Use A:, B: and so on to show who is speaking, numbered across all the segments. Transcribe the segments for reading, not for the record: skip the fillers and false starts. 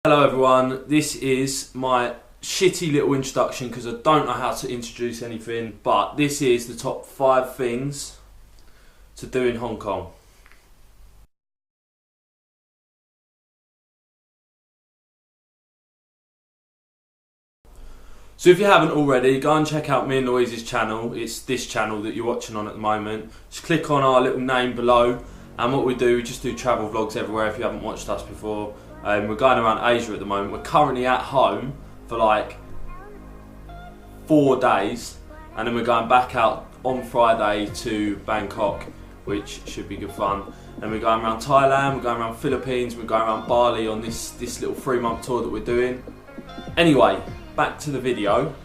A: Hello everyone, this is my shitty little introduction because I don't know how to introduce anything, but this is the top 5 things to do in Hong Kong. So if you haven't already, go and check out me and Louise's channel. It's this channel that you're watching on at the moment. Just click on our little name below, and what we just do travel vlogs everywhere if you haven't watched us before. We're going around Asia at the moment. We're currently at home for like 4 days, and then we're going back out on Friday to Bangkok, which should be good fun. And we're going around Thailand, we're going around Philippines, we're going around Bali on this little 3-month tour that we're doing. Anyway, back to the video.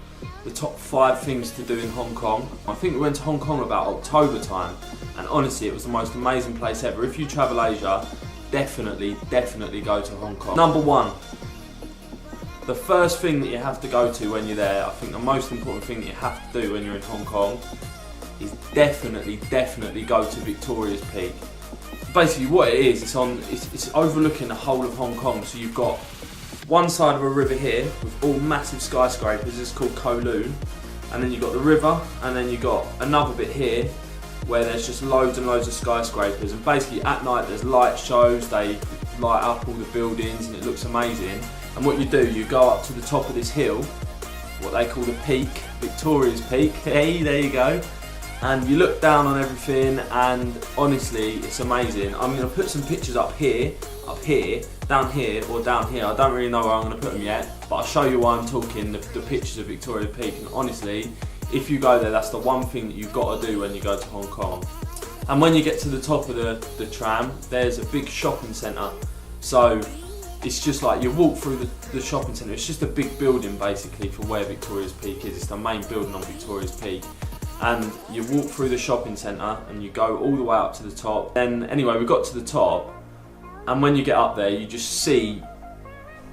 A: The top 5 things to do in Hong Kong. I think we went to Hong Kong about October time, and honestly it was the most amazing place ever. If you travel Asia, definitely go to Hong Kong. Number 1, the first thing that you have to go to when you're there, I think the most important thing that you have to do when you're in Hong Kong is definitely go to Victoria's Peak. Basically what it is, it's overlooking the whole of Hong Kong. So you've got one side of a river here with all massive skyscrapers, it's called Kowloon, and then you've got the river, and then you've got another bit here where there's just loads and loads of skyscrapers, and basically at night there's light shows, they light up all the buildings and it looks amazing. And what you do, you go up to the top of this hill, what they call the peak, Victoria's Peak, hey, there you go, and you look down on everything, and honestly it's amazing. I'm going to put some pictures up here, down here, or down here. I don't really know where I'm going to put them yet, but I'll show you why I'm talking, the pictures of Victoria Peak. And honestly, if you go there, that's the one thing that you've got to do when you go to Hong Kong. And when you get to the top of the tram, there's a big shopping centre. So it's just like you walk through the shopping centre. It's just a big building basically for where Victoria's Peak is. It's the main building on Victoria's Peak. And you walk through the shopping centre and you go all the way up to the top. Then anyway, we got to the top, and when you get up there, you just see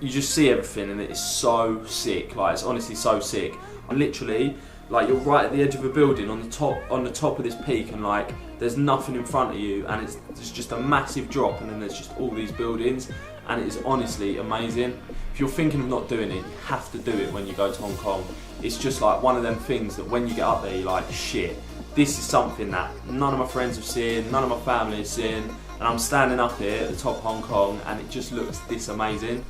A: everything, and it is so sick. Like, it's honestly so sick. And literally, like, you're right at the edge of a building on the top of this peak, and like there's nothing in front of you, and there's just a massive drop, and then there's just all these buildings, and it is honestly amazing. If you're thinking of not doing it, you have to do it when you go to Hong Kong. It's just like one of them things that when you get up there, you're like, shit, this is something that none of my friends have seen, none of my family has seen, and I'm standing up here at the top of Hong Kong, and it just looks this amazing.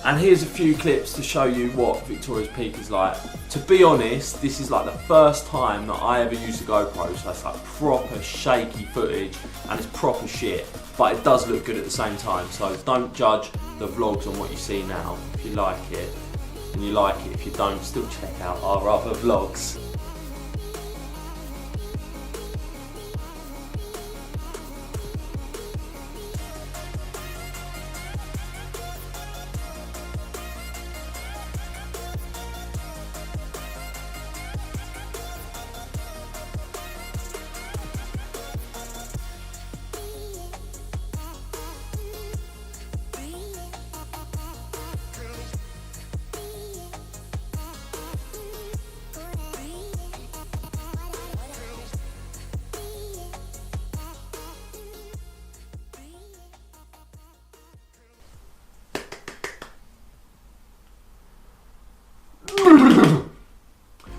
A: And here's a few clips to show you what Victoria's Peak is like. To be honest, this is like the first time that I ever used a GoPro, so it's like proper shaky footage, and it's proper shit, but it does look good at the same time. So don't judge the vlogs on what you see now. If you like it, and you like it. If you don't, still check out our other vlogs.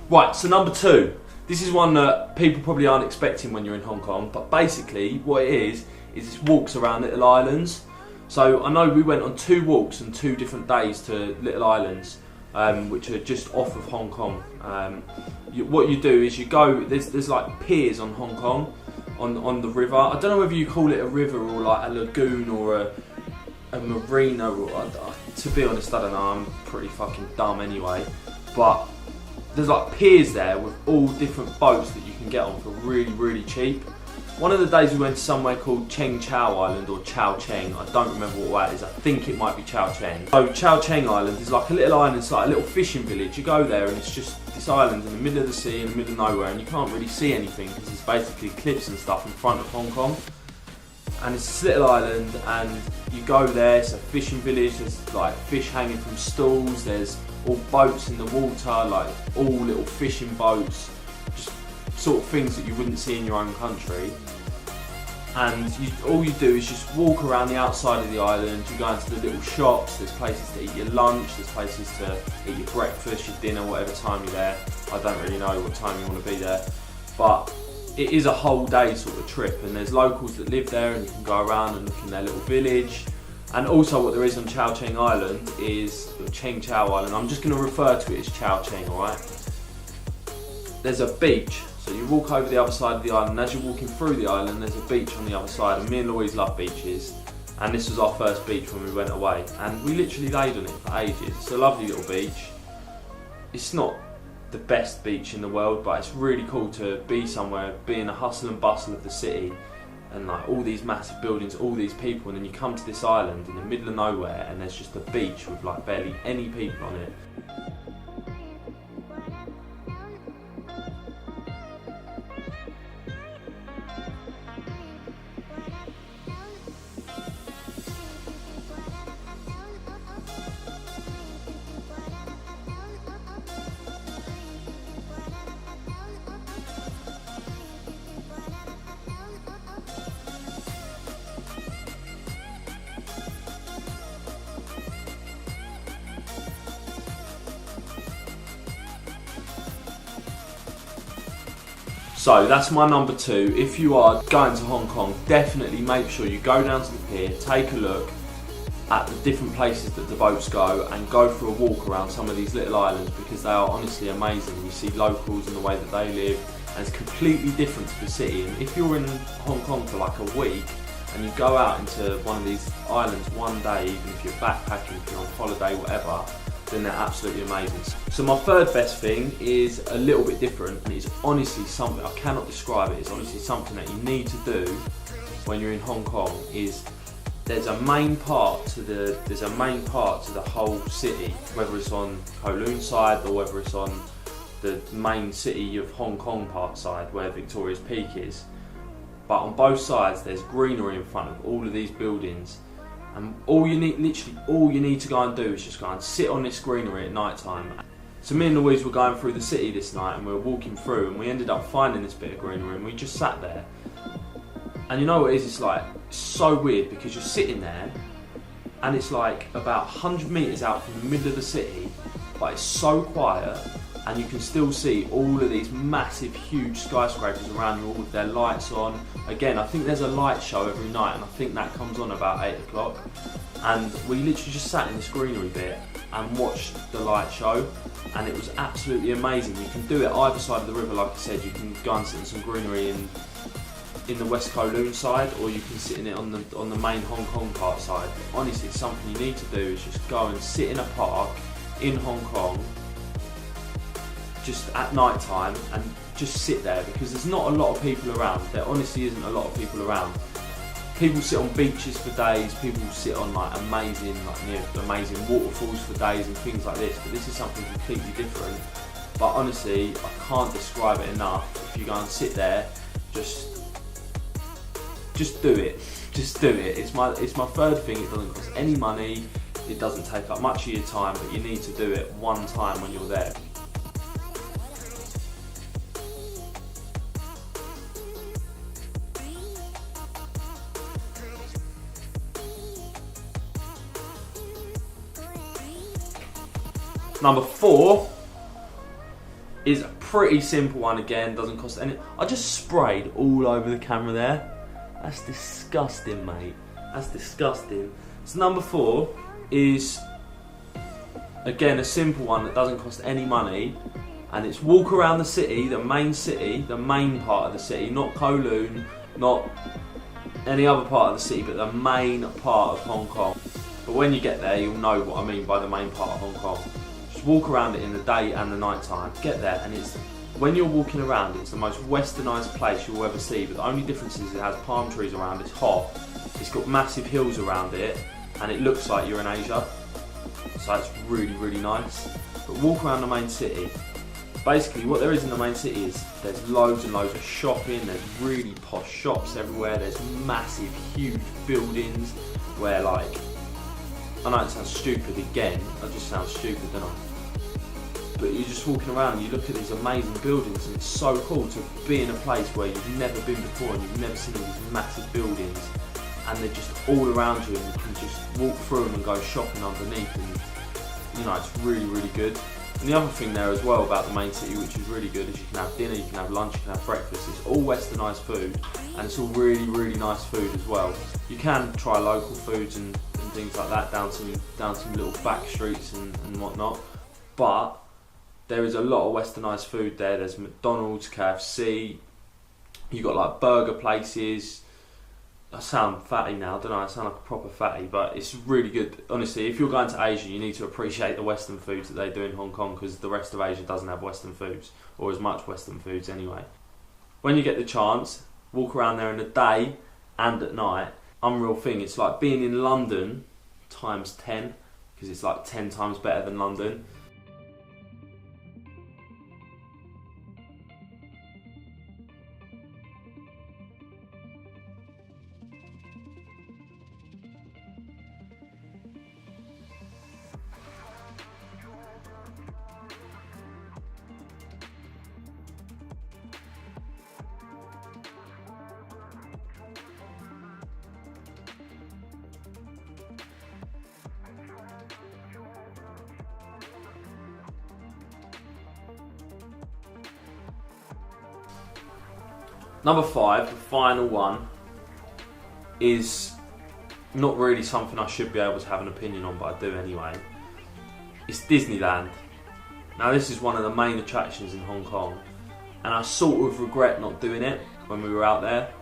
A: Right, so number 2. This is one that people probably aren't expecting when you're in Hong Kong, but basically what it is it's walks around little islands. So I know we went on 2 walks on 2 different days to little islands, which are just off of Hong Kong. What you do is you go, there's like piers on Hong Kong, on the river. I don't know whether you call it a river or like a lagoon or a marina, or, to be honest, I don't know, I'm pretty fucking dumb anyway, but there's like piers there with all different boats that you can get on for really cheap. One of the days we went to somewhere called Cheng Chau Island, or Chao Cheng, I don't remember what that is, I think it might be Chao Cheng. So Chao Cheng Island is like a little island, it's like a little fishing village. You go there and it's just this island in the middle of the sea, in the middle of nowhere, and you can't really see anything because it's basically cliffs and stuff in front of Hong Kong. And it's this little island, and you go there, it's a fishing village, there's like fish hanging from stalls, there's all boats in the water, like all little fishing boats, just sort of things that you wouldn't see in your own country. and all you do is just walk around the outside of the island. You go into the little shops, there's places to eat your lunch, there's places to eat your breakfast, your dinner, whatever time you're there. I don't really know what time you want to be there, but it is a whole day sort of trip, and there's locals that live there and you can go around and look in their little village. And also what there is on Chow Cheng Island is, Cheng Chow Island, I'm just going to refer to it as Chow Cheng, alright? There's a beach, so you walk over the other side of the island, and as you're walking through the island there's a beach on the other side, and me and Louise love beaches, and this was our first beach when we went away, and we literally laid on it for ages. It's a lovely little beach. It's not the best beach in the world, but it's really cool to be somewhere, be in the hustle and bustle of the city, and like all these massive buildings, all these people, and then you come to this island in the middle of nowhere and there's just a beach with like barely any people on it. So that's my number 2. If you are going to Hong Kong, definitely make sure you go down to the pier, take a look at the different places that the boats go, and go for a walk around some of these little islands, because they are honestly amazing. You see locals and the way that they live, and it's completely different to the city. And if you're in Hong Kong for like a week and you go out into one of these islands one day, even if you're backpacking, if you're on holiday, whatever, then they're absolutely amazing. So my third best thing is a little bit different, and it's honestly something, I cannot describe it, it's honestly something that you need to do when you're in Hong Kong. Is there's a main part to the whole city, whether it's on Kowloon side or whether it's on the main city of Hong Kong part side where Victoria's Peak is. But on both sides there's greenery in front of all of these buildings. And literally all you need to go and do is just go and sit on this greenery at night time. So me and Louise were going through the city this night, and we were walking through, and we ended up finding this bit of greenery, and we just sat there. And you know what it is? It's like, it's so weird, because you're sitting there and it's like about 100 metres out from the middle of the city, but it's so quiet, and you can still see all of these massive, huge skyscrapers around you, all with their lights on. Again, I think there's a light show every night, and I think that comes on about 8 o'clock. And we literally just sat in this greenery bit and watched the light show, and it was absolutely amazing. You can do it either side of the river, like I said. You can go and sit in some greenery in the West Kowloon side, or you can sit in it on the main Hong Kong part side. But honestly, it's something you need to do, is just go and sit in a park in Hong Kong just at night time and just sit there, because there's not a lot of people around. There honestly isn't a lot of people around. People sit on beaches for days, people sit on like amazing waterfalls for days and things like this, but this is something completely different. But honestly, I can't describe it enough. If you go and sit there, just do it. Just do it. It's my third thing. It doesn't cost any money, it doesn't take up much of your time, but you need to do it one time when you're there. Number 4 is a pretty simple one again, doesn't cost any. I just sprayed all over the camera there. That's disgusting, mate. That's disgusting. So number 4 is, again, a simple one that doesn't cost any money, and it's walk around the city, the main part of the city, not Kowloon, not any other part of the city, but the main part of Hong Kong. But when you get there, you'll know what I mean by the main part of Hong Kong. Walk around it in the day and the night time. Get there, and when you're walking around, it's the most westernised place you'll ever see, but the only difference is it has palm trees around, it's hot, it's got massive hills around it, and it looks like you're in Asia, so it's really, really nice. But walk around the main city. Basically what there is in the main city is there's loads and loads of shopping, there's really posh shops everywhere, there's massive, huge buildings where, like, I know it sounds stupid again, I just sound stupid, don't I? but you're just walking around and you look at these amazing buildings, and it's so cool to be in a place where you've never been before and you've never seen all these massive buildings, and they're just all around you, and you can just walk through them and go shopping underneath, and you know, it's really, really good. And the other thing there as well about the main city, which is really good, is you can have dinner, you can have lunch, you can have breakfast. It's all westernised food, and it's all really, really nice food as well. You can try local foods and things like that down some little back streets and whatnot, but there is a lot of westernised food there. There's McDonald's, KFC, you got like burger places. I sound fatty now, don't I? I sound like a proper fatty, but it's really good. Honestly, if you're going to Asia, you need to appreciate the Western foods that they do in Hong Kong, because the rest of Asia doesn't have Western foods, or as much Western foods anyway. When you get the chance, walk around there in the day and at night. Unreal thing. It's like being in London times 10, because it's like 10 times better than London. Number 5, the final one, is not really something I should be able to have an opinion on, but I do anyway. It's Disneyland. Now this is one of the main attractions in Hong Kong, and I sort of regret not doing it when we were out there.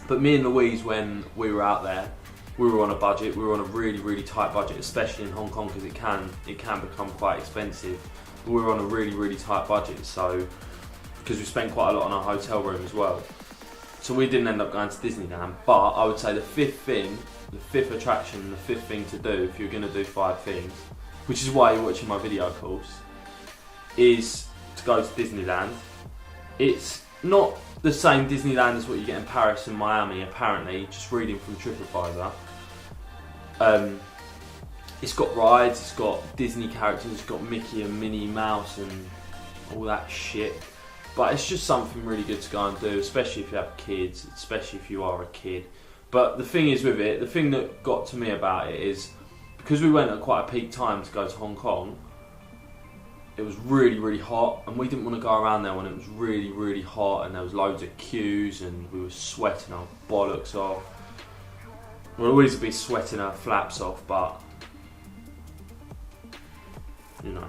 A: But me and Louise, when we were out there, we were on a budget. We were on a really, really tight budget, especially in Hong Kong, because it can become quite expensive. But we were on a really, really tight budget, so because we spent quite a lot on our hotel room as well. So we didn't end up going to Disneyland, but I would say the fifth attraction, the fifth thing to do if you're going to do 5 things, which is why you're watching my video, of course, is to go to Disneyland. It's not the same Disneyland as what you get in Paris and Miami, apparently, just reading from TripAdvisor. It's got rides, it's got Disney characters, it's got Mickey and Minnie Mouse and all that shit. But it's just something really good to go and do, especially if you have kids, especially if you are a kid. But the thing is with it, the thing that got to me about it is, because we went at quite a peak time to go to Hong Kong, it was really, really hot, and we didn't want to go around there when it was really, really hot and there was loads of queues and we were sweating our bollocks off. We'll always be sweating our flaps off, but, you know.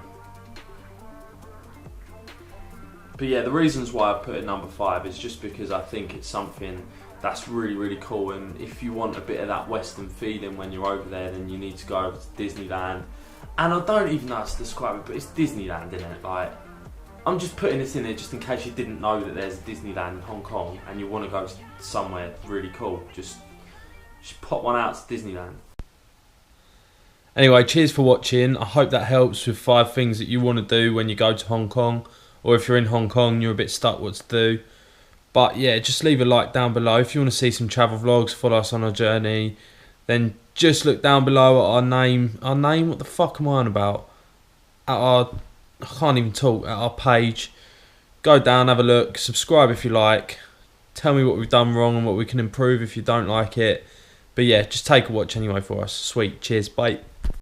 A: But yeah, the reasons why I put it number 5 is just because I think it's something that's really, really cool, and if you want a bit of that Western feeling when you're over there, then you need to go over to Disneyland. And I don't even know how to describe it, but it's Disneyland, isn't it? Like, I'm just putting this in there just in case you didn't know that there's a Disneyland in Hong Kong and you want to go somewhere really cool. Just pop one out to Disneyland. Anyway, cheers for watching. I hope that helps with 5 things that you want to do when you go to Hong Kong. Or if you're in Hong Kong and you're a bit stuck what to do. But yeah, just leave a like down below. If you want to see some travel vlogs, follow us on our journey, then just look down below at our name. Our name? What the fuck am I on about? I can't even talk. At our page. Go down, have a look, subscribe if you like. Tell me what we've done wrong and what we can improve if you don't like it. But yeah, just take a watch anyway for us. Sweet. Cheers. Bye.